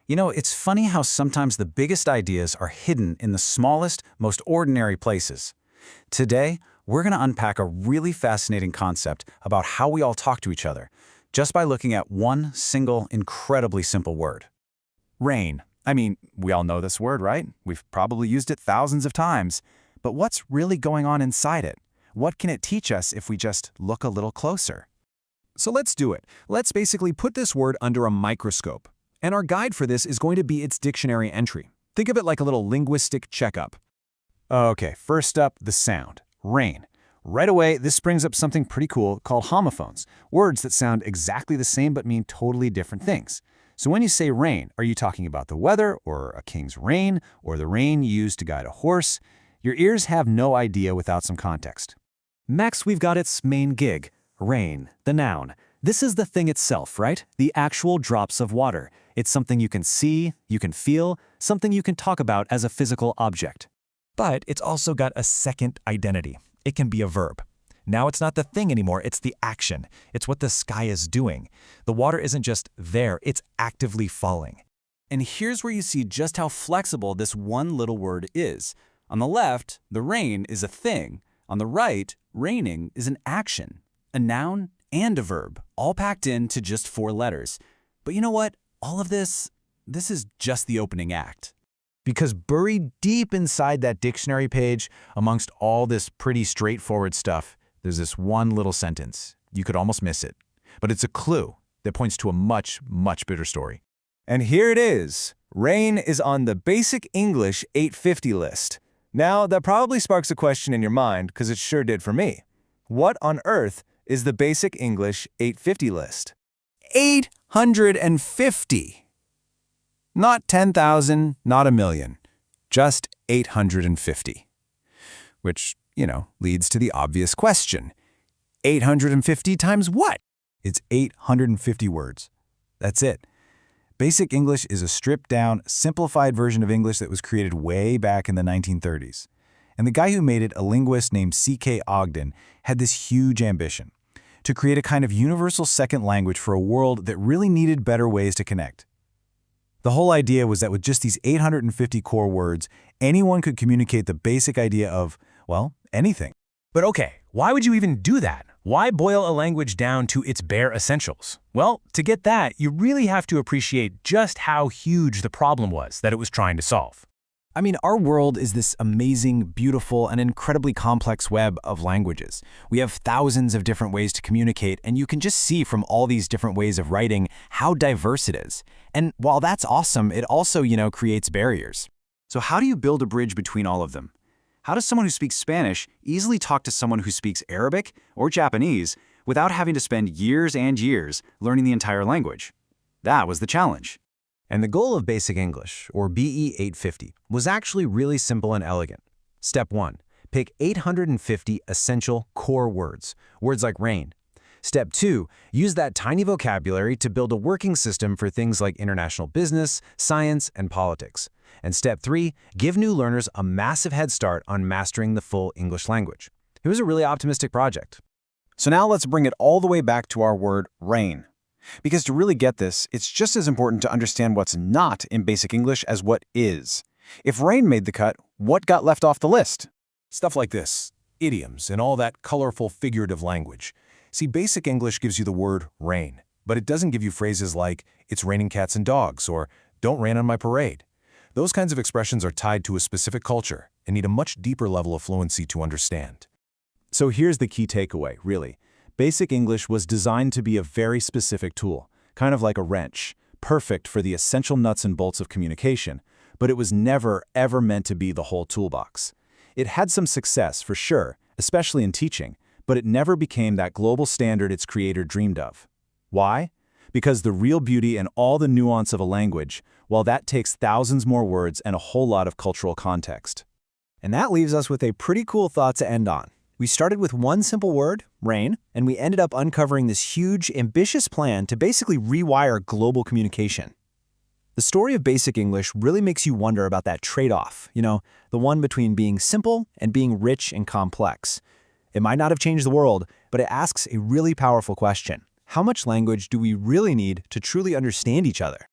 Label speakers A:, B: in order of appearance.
A: You know, it's funny how sometimes the biggest ideas are hidden in the smallest, most ordinary places. Today, we're going to unpack a really fascinating concept about how we all talk to each other, just by looking at one single, incredibly simple word.
B: Rain. I mean, we all know this word, right? We've probably used it thousands of times. But what's really going on inside it? What can it teach us if we just look a little closer?
C: So let's do it. Let's basically put this word under a microscope. And our guide for this is going to be its dictionary entry. Think of it like a little linguistic checkup.
B: Okay, first up, the sound. Rain. Right away, this brings up something pretty cool called homophones, words that sound exactly the same but mean totally different things. So when you say rain, are you talking about the weather, or a king's reign, or the rein used to guide a horse? Your ears have no idea without some context.
D: Next, we've got its main gig, rain, the noun. This is the thing itself, right? The actual drops of water. It's something you can see, you can feel, something you can talk about as a physical object.
E: But it's also got a second identity. It can be a verb. Now it's not the thing anymore, it's the action. It's what the sky is doing. The water isn't just there, it's actively falling.
A: And here's where you see just how flexible this one little word is. On the left, the rain is a thing. On the right, raining is an action, a noun and a verb, all packed into just 4 letters. But you know what? All of this is just the opening act.
B: Because buried deep inside that dictionary page, amongst all this pretty straightforward stuff, there's this one little sentence. You could almost miss it. But it's a clue that points to a much, much bigger story.
F: And here it is. Rain is on the Basic English 850 list. Now, that probably sparks a question in your mind, because it sure did for me. What on earth is the Basic English 850 list? 850! Not 10,000, not a million. Just 850. Which, leads to the obvious question. 850 times what?
B: It's 850 words. That's it. Basic English is a stripped-down, simplified version of English that was created way back in the 1930s. And the guy who made it, a linguist named C.K. Ogden, had this huge ambition to create a kind of universal second language for a world that really needed better ways to connect. The whole idea was that with just these 850 core words, anyone could communicate the basic idea of, well, anything.
G: But okay, why would you even do that? Why boil a language down to its bare essentials? Well, to get that, you really have to appreciate just how huge the problem was that it was trying to solve.
C: I mean, our world is this amazing, beautiful, and incredibly complex web of languages. We have thousands of different ways to communicate, and you can just see from all these different ways of writing how diverse it is. And while that's awesome, it also, creates barriers.
A: So how do you build a bridge between all of them? How does someone who speaks Spanish easily talk to someone who speaks Arabic or Japanese without having to spend years and years learning the entire language? That was the challenge.
C: And the goal of Basic English, or BE 850, was actually really simple and elegant. Step 1. Pick 850 essential core words, words like rain. Step 2. Use that tiny vocabulary to build a working system for things like international business, science, and politics. And Step 3. Give new learners a massive head start on mastering the full English language. It was a really optimistic project.
F: So now let's bring it all the way back to our word rain. Because to really get this, it's just as important to understand what's not in Basic English as what is. If rain made the cut, what got left off the list?
C: Stuff like this, idioms, and all that colorful figurative language. See, Basic English gives you the word rain, but it doesn't give you phrases like, it's raining cats and dogs, or don't rain on my parade. Those kinds of expressions are tied to a specific culture and need a much deeper level of fluency to understand.
B: So here's the key takeaway, really. Basic English was designed to be a very specific tool, kind of like a wrench, perfect for the essential nuts and bolts of communication, but it was never, ever meant to be the whole toolbox. It had some success, for sure, especially in teaching, but it never became that global standard its creator dreamed of. Why? Because the real beauty and all the nuance of a language, well, that takes thousands more words and a whole lot of cultural context.
C: And that leaves us with a pretty cool thought to end on. We started with one simple word, rain, and we ended up uncovering this huge, ambitious plan to basically rewire global communication. The story of Basic English really makes you wonder about that trade-off, the one between being simple and being rich and complex. It might not have changed the world, but it asks a really powerful question. How much language do we really need to truly understand each other?